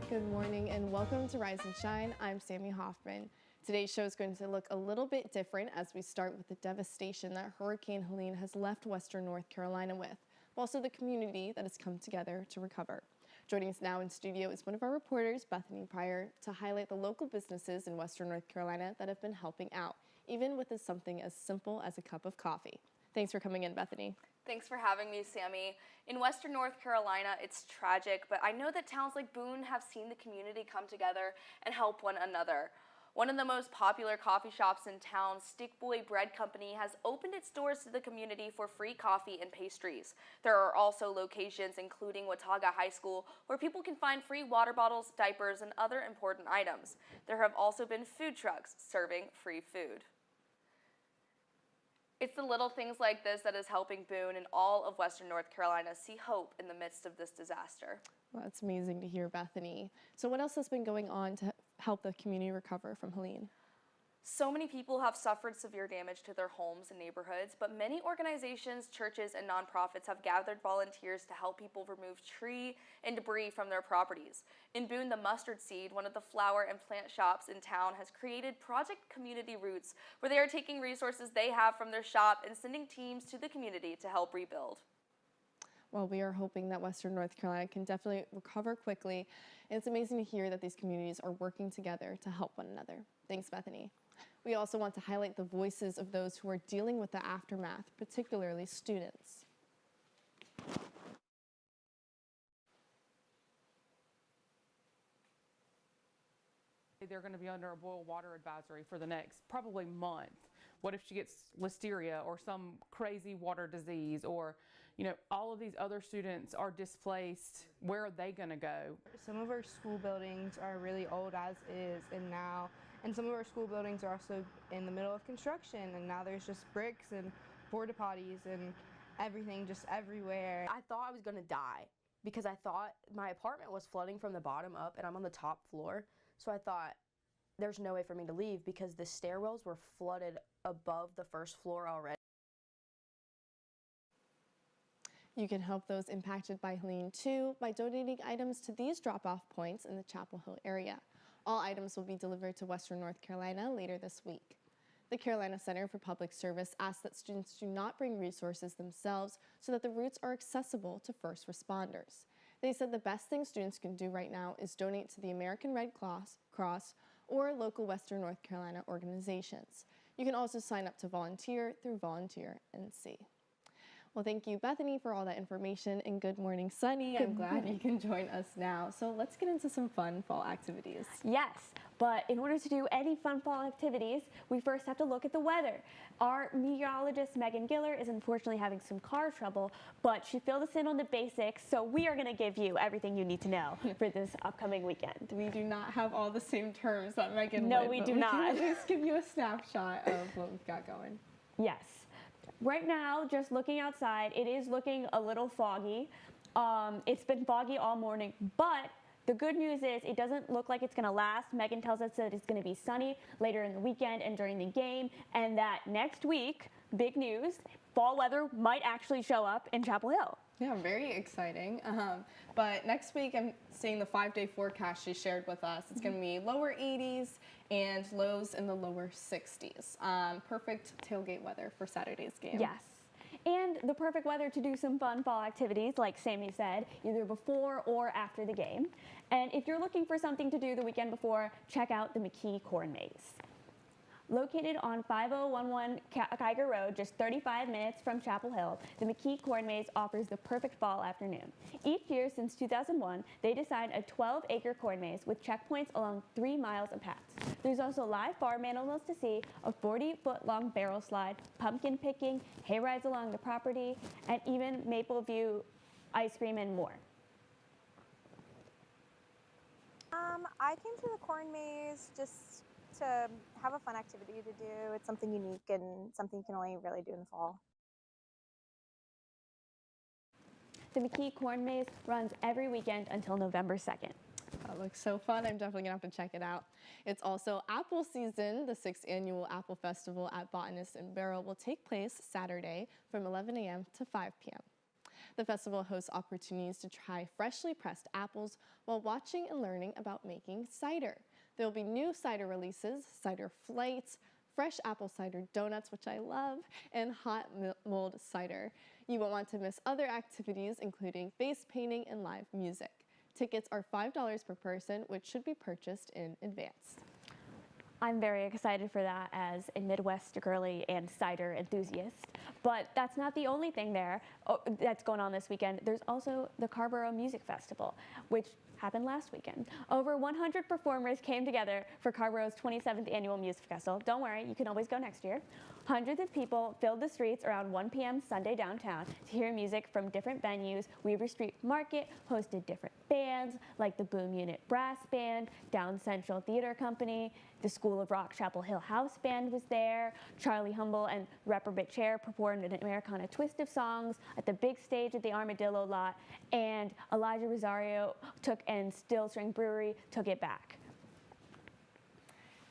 Good morning and welcome to Rise and Shine. I'm Sammy Hoffman. Today's show is going to look a little bit different as we start with the devastation that Hurricane Helene has left Western North Carolina with, but also the community that has come together to recover. Joining us now in studio is one of our reporters, Bethany Pryor, to highlight the local businesses in Western North Carolina that have been helping out, even with something as simple as a cup of coffee. Thanks for coming in, Bethany. Thanks for having me, Sammy. In Western North Carolina, it's tragic, but I know that towns like Boone have seen the community come together and help one another. One of the most popular coffee shops in town, Stick Boy Bread Company, has opened its doors to the community for free coffee and pastries. There are also locations, including Watauga High School, where people can find free water bottles, diapers, and other important items. There have also been food trucks serving free food. It's the little things like this that is helping Boone and all of Western North Carolina see hope in the midst of this disaster. Well, that's amazing to hear, Bethany. So what else has been going on to help the community recover from Helene? So many people have suffered severe damage to their homes and neighborhoods, but many organizations, churches, and nonprofits have gathered volunteers to help people remove tree and debris from their properties. In Boone, the Mustard Seed, one of the flower and plant shops in town, has created Project Community Roots, where they are taking resources they have from their shop and sending teams to the community to help rebuild. Well, we are hoping that Western North Carolina can definitely recover quickly. And it's amazing to hear that these communities are working together to help one another. Thanks, Bethany. We also want to highlight the voices of those who are dealing with the aftermath, particularly students. They're going to be under a boil water advisory for the next probably month. What if she gets listeria or some crazy water disease, or all of these other students are displaced? Where are they going to go? Some of our school buildings are really old as is and some of our school buildings are also in the middle of construction, and now there's just bricks and porta potties and everything just everywhere. I thought I was gonna die because I thought my apartment was flooding from the bottom up and I'm on the top floor. So I thought there's no way for me to leave because the stairwells were flooded above the first floor already. You can help those impacted by Helene too by donating items to these drop-off points in the Chapel Hill area. All items will be delivered to Western North Carolina later this week. The Carolina Center for Public Service asks that students do not bring resources themselves so that the routes are accessible to first responders. They said the best thing students can do right now is donate to the American Red Cross or local Western North Carolina organizations. You can also sign up to volunteer through Volunteer NC. Well, thank you, Bethany, for all that information, and good morning, Sunny. I'm glad you can join us now. So let's get into some fun fall activities. Yes, but in order to do any fun fall activities, we first have to look at the weather. Our meteorologist, Megan Giller, is unfortunately having some car trouble, but she filled us in on the basics, so we are going to give you everything you need to know for this upcoming weekend. We do not have all the same terms that Megan No, would, we but do we not. can at least give you a snapshot of what we've got going. Yes. Right now, just looking outside, it is looking a little foggy. It's been foggy all morning, but the good news is it doesn't look like it's going to last. Megan tells us that it's going to be sunny later in the weekend and during the game, and that next week, big news, fall weather might actually show up in Chapel Hill. Yeah, very exciting. But next week, I'm seeing the 5-day forecast she shared with us. It's going to be lower 80s and lows in the lower 60s. Perfect tailgate weather for Saturday's game. Yes. And the perfect weather to do some fun fall activities, like Sammy said, either before or after the game. And if you're looking for something to do the weekend before, check out the McKee Corn Maze. Located on 5011 Kiger Road, just 35 minutes from Chapel Hill, the McKee Corn Maze offers the perfect fall afternoon. Each year since 2001, they design a 12-acre corn maze with checkpoints along 3 miles of paths. There's also live farm animals to see, a 40-foot-long barrel slide, pumpkin picking, hay rides along the property, and even Maple View ice cream and more. I came to the corn maze just to have a fun activity to do. It's something unique and something you can only really do in the fall. The McKee Corn Maze runs every weekend until November 2nd. That looks so fun. I'm definitely going to have to check it out. It's also apple season. The 6th annual Apple Festival at Botanist and Barrel will take place Saturday from 11 a.m. to 5 p.m. The festival hosts opportunities to try freshly pressed apples while watching and learning about making cider. There will be new cider releases, cider flights, fresh apple cider donuts, which I love, and hot mulled cider. You won't want to miss other activities, including face painting and live music. Tickets are $5 per person, which should be purchased in advance. I'm very excited for that as a Midwest girly and cider enthusiast. But that's not the only thing that's going on this weekend. There's also the Carrboro Music Festival, which happened last weekend. Over 100 performers came together for Carrboro's 27th annual music festival. Don't worry, you can always go next year. Hundreds of people filled the streets around 1 p.m. Sunday downtown to hear music from different venues. Weaver Street Market hosted different bands like the Boom Unit Brass Band, Down Central Theater Company, the School of Rock Chapel Hill House Band was there. Charlie Humble and Reprobate Chair performed an Americana twist of songs at the big stage at the Armadillo lot, and Elijah Rosario and Still String Brewery took it back.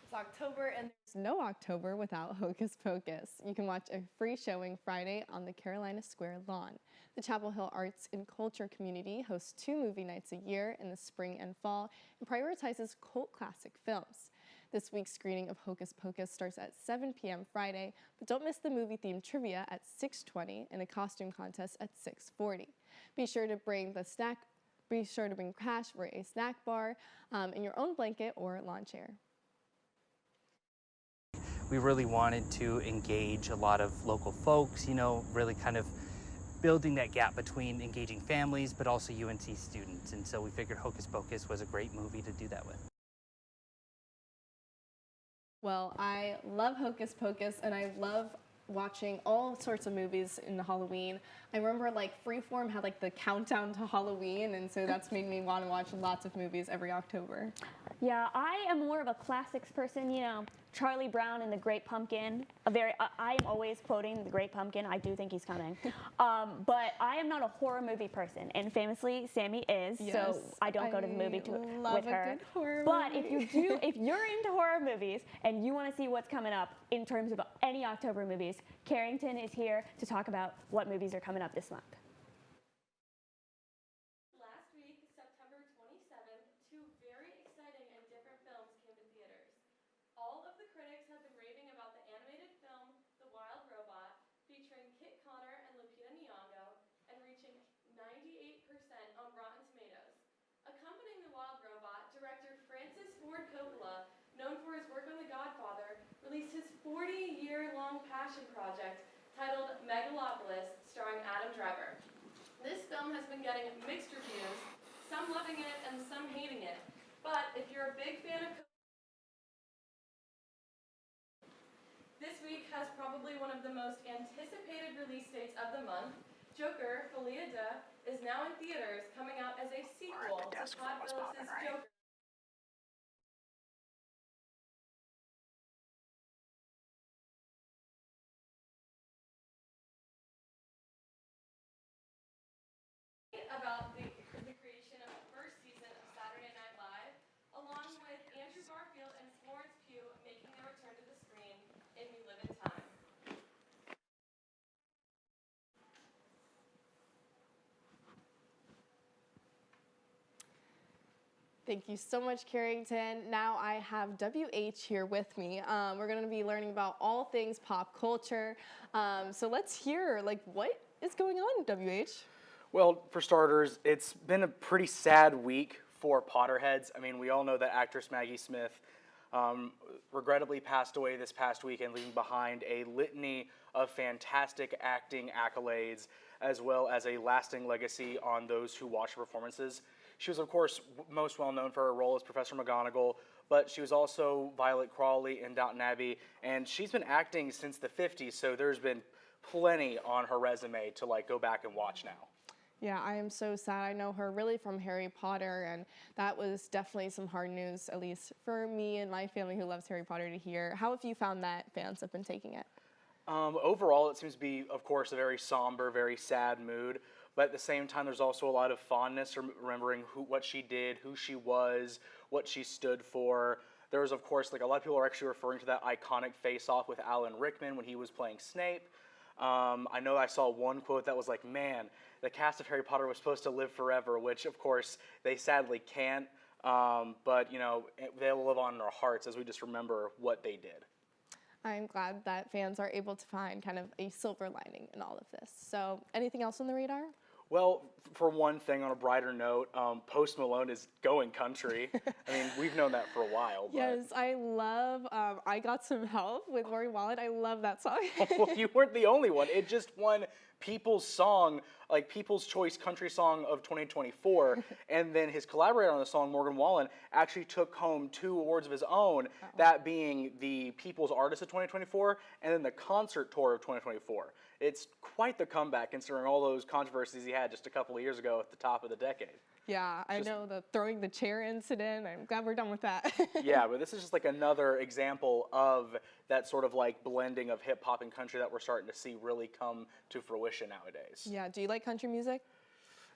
It's October and there's no October without Hocus Pocus. You can watch a free showing Friday on the Carolina Square lawn. The Chapel Hill Arts and Culture community hosts 2 movie nights a year in the spring and fall and prioritizes cult classic films. This week's screening of Hocus Pocus starts at 7 p.m. Friday, but don't miss the movie-themed trivia at 6:20 and a costume contest at 6:40. Be sure to bring cash for a snack bar in your own blanket or lawn chair. We really wanted to engage a lot of local folks, really kind of building that gap between engaging families but also UNC students. And so we figured Hocus Pocus was a great movie to do that with. Well, I love Hocus Pocus and I love watching all sorts of movies in Halloween. I remember Freeform had the countdown to Halloween, and so that's made me want to watch lots of movies every October. Yeah, I am more of a classics person, Charlie Brown and the Great Pumpkin. I am always quoting the Great Pumpkin. I do think he's coming. But I am not a horror movie person, and famously, Sammy is. Yes, so I don't go to the movie with her. Good horror but movie. if you're into horror movies and you want to see what's coming up in terms of any October movies, Carrington is here to talk about what movies are coming up this month. Last week, September 27th, 2 very exciting and different films came to theaters. All of the critics have been raving about the animated film, The Wild Robot, featuring Kit Connor and Lupita Nyong'o, and reaching 98% on Rotten Tomatoes. Accompanying The Wild Robot, director Francis Ford Coppola, known for his work on The Godfather, released his 40-year-long passion project titled Megalopolis, starring Adam Driver. This film has been getting mixed reviews, some loving it and some hating it. But if you're a big fan of this week has probably one of the most anticipated release dates of the month. Joker, Folia de, is now in theaters, coming out as a sequel to Todd Phillips' Joker. About the creation of the first season of Saturday Night Live, along with Andrew Garfield and Florence Pugh making their return to the screen in We Live in Time. Thank you so much, Carrington. Now I have WH here with me. We're going to be learning about all things pop culture. So let's hear, what is going on, WH? Well, for starters, it's been a pretty sad week for Potterheads. I mean, we all know that actress Maggie Smith regrettably passed away this past weekend, leaving behind a litany of fantastic acting accolades, as well as a lasting legacy on those who watch her performances. She was, of course, most well known for her role as Professor McGonagall, but she was also Violet Crawley in Downton Abbey, and she's been acting since the 50s, so there's been plenty on her resume to go back and watch now. Yeah, I am so sad. I know her really from Harry Potter, and that was definitely some hard news, at least for me and my family who loves Harry Potter, to hear. How have you found that fans have been taking it? Overall, it seems to be, of course, a very somber, very sad mood. But at the same time, there's also a lot of fondness, remembering what she did, who she was, what she stood for. There was, of course, a lot of people are actually referring to that iconic face-off with Alan Rickman when he was playing Snape. I know I saw one quote that was like, man, the cast of Harry Potter was supposed to live forever, which of course they sadly can't, but you know, they'll live on in our hearts as we just remember what they did. I'm glad that fans are able to find kind of a silver lining in all of this. So anything else on the radar? Well, for one thing, on a brighter note, Post Malone is going country. I mean, we've known that for a while. But... Yes, I love I Got Some Help with Rory Wallen. I love that song. Well, you weren't the only one. It just won People's Song, like People's Choice Country Song of 2024. And then his collaborator on the song, Morgan Wallen, actually took home 2 awards of his own, that being the People's Artist of 2024 and then the Concert Tour of 2024. It's quite the comeback considering all those controversies he had just a couple of years ago at the top of the decade. Yeah, I know the throwing the chair incident. I'm glad we're done with that. Yeah, but this is just like another example of that sort of like blending of hip hop and country that we're starting to see really come to fruition nowadays. Yeah, do you like country music?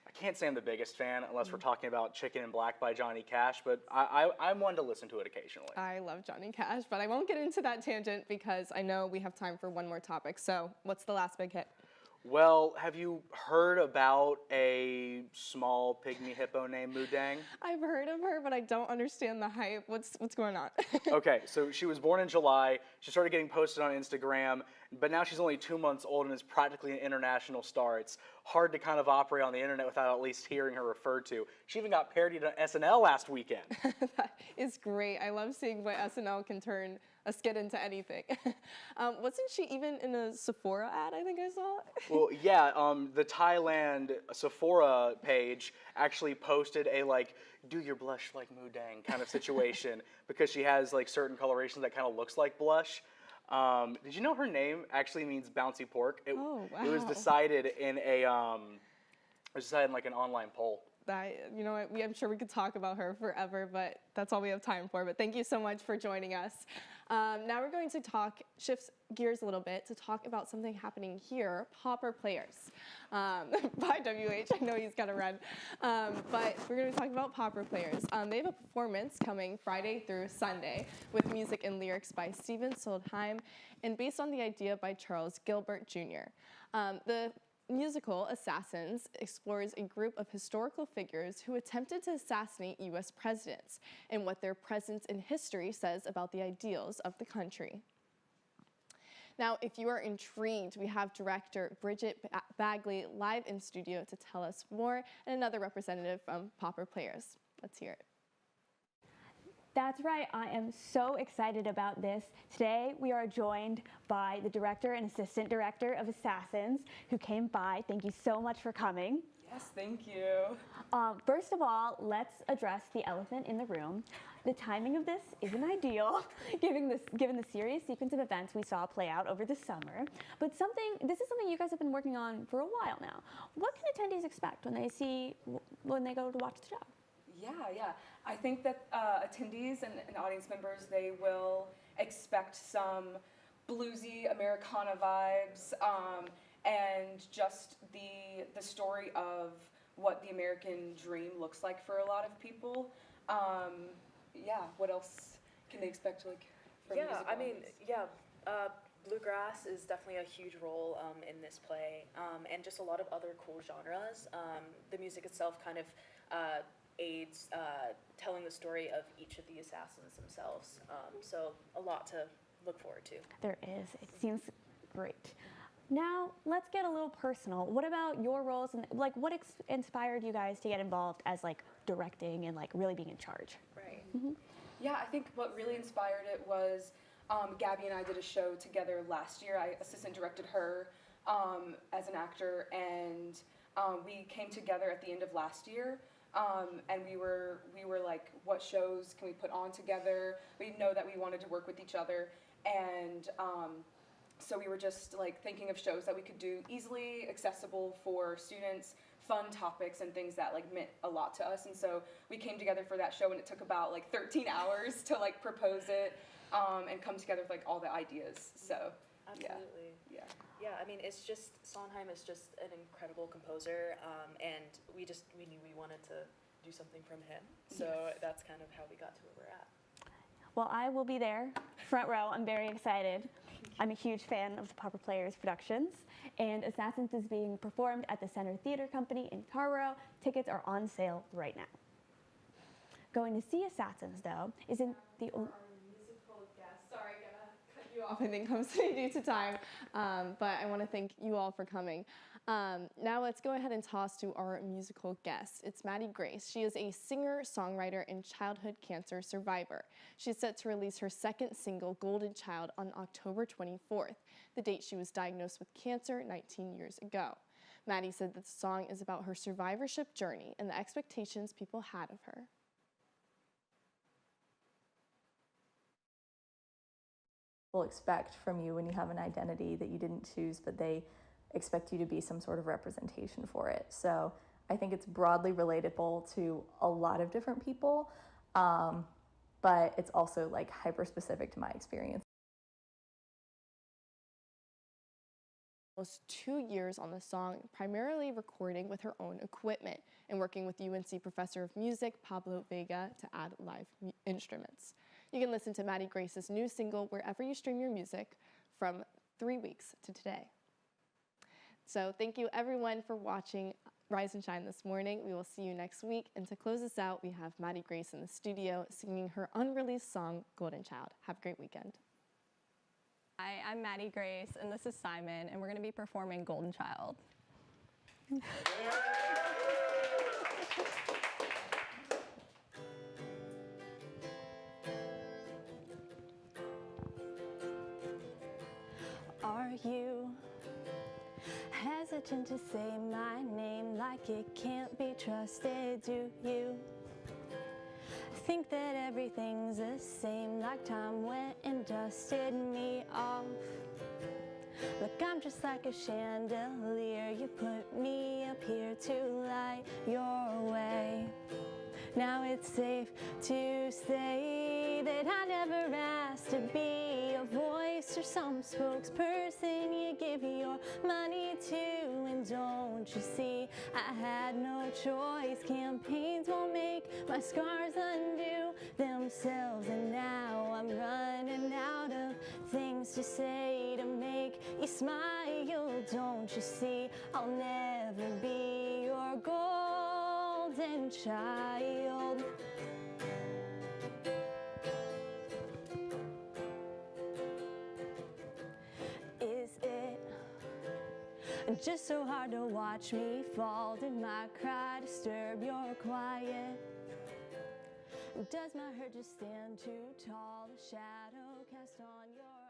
I can't say I'm the biggest fan unless we're talking about Chicken and Black by Johnny Cash, but I'm one to listen to it occasionally. I love Johnny Cash, but I won't get into that tangent because I know we have time for one more topic. So what's the last big hit? Well, have you heard about a small pygmy hippo named Mudang? I've heard of her, but I don't understand the hype. What's going on? Okay, so she was born in July. She started getting posted on Instagram, but now she's only 2 months old and is practically an international star. It's hard to kind of operate on the internet without at least hearing her referred to. She even got parodied on SNL last weekend. That is great. I love seeing what SNL can turn a skit into anything. Wasn't she even in a Sephora ad? I think I saw. Well, yeah, the Thailand Sephora page actually posted a like, do your blush like Mudang kind of situation because she has like certain coloration that kind of looks like blush. Did you know her name actually means bouncy pork? It was decided in a, like an online poll. You know what, I'm sure we could talk about her forever, but that's all we have time for. But thank you so much for joining us. Now we're going to shift gears a little bit to talk about something happening here, Pauper Players. By WH, I know he's got to run. But we're going to talk about Pauper Players. They have a performance coming Friday through Sunday with music and lyrics by Stephen Sondheim and based on the idea by Charles Gilbert Jr. The musical Assassins explores a group of historical figures who attempted to assassinate U.S. presidents and what their presence in history says about the ideals of the country. Now, if you are intrigued, we have director Bridget Bagley live in studio to tell us more, and another representative from Pauper Players. Let's hear it. That's right, I am so excited about this. Today we are joined by the director and assistant director of Assassins who came by. Thank you so much for coming. Yes, thank you. First of all, let's address the elephant in the room. The timing of this isn't ideal, given the serious sequence of events we saw play out over the summer. But this is something you guys have been working on for a while now. What can attendees expect when they go to watch the show? Yeah. I think that attendees and audience members, they will expect some bluesy Americana vibes and just the story of what the American dream looks like for a lot of people. What else can they expect from musical audience? Bluegrass is definitely a huge role in this play, and just a lot of other cool genres. The music itself kind of aids telling the story of each of the assassins themselves. So a lot to look forward to. There is. It seems great. Now, let's get a little personal. What about your roles and what inspired you guys to get involved as directing and really being in charge? Right. Mm-hmm. Yeah, I think what really inspired it was Gabby and I did a show together last year. I assistant directed her as an actor, and we came together at the end of last year. And we were like, what shows can we put on together? We know that we wanted to work with each other, and so we were just thinking of shows that we could do easily accessible for students, fun topics and things that meant a lot to us. And so we came together for that show, and it took about 13 hours to propose it and come together with all the ideas. So absolutely, yeah. I mean, it's just Sondheim is just an incredible composer, and we knew we wanted to do something from him. So that's kind of how we got to where we're at. Well, I will be there, front row. I'm very excited. I'm a huge fan of the Pauper Players productions, and Assassins is being performed at the Center Theater Company in Carrboro. Tickets are on sale right now. Going to see Assassins, though, isn't the only... Sorry, gonna cut you off, I think, Homestead due to time, but I want to thank you all for coming. Now let's go ahead and toss to our musical guest. It's Maddie Grace. She is a singer, songwriter, and childhood cancer survivor. She's set to release her second single, Golden Child, on October 24th, the date she was diagnosed with cancer 19 years ago. Maddie said that the song is about her survivorship journey and the expectations people had of her. People expect from you when you have an identity that you didn't choose, but they expect you to be some sort of representation for it. So I think it's broadly relatable to a lot of different people, but it's also like hyper specific to my experience. Almost 2 years on the song, primarily recording with her own equipment and working with UNC professor of music Pablo Vega to add live instruments. You can listen to Maddie Grace's new single wherever you stream your music from 3 weeks to today. So thank you everyone for watching Rise and Shine this morning. We will see you next week. And to close us out, we have Maddie Grace in the studio singing her unreleased song, Golden Child. Have a great weekend. Hi, I'm Maddie Grace, and this is Simon, and we're going to be performing Golden Child. Are you hesitant to say my name like it can't be trusted? Do you think that everything's the same, like time went and dusted me off? Look, I'm just like a chandelier. You put me up here to light your way. Now it's safe to say that I never asked to be a voice or some spokesperson you give your money to. And don't you see, I had no choice. Campaigns won't make my scars undo themselves. And now I'm running out of things to say to make you smile. Don't you see, I'll never be your golden child. Is it just so hard to watch me fall? Did my cry disturb your quiet? Does my hurt just stand too tall? A shadow cast on your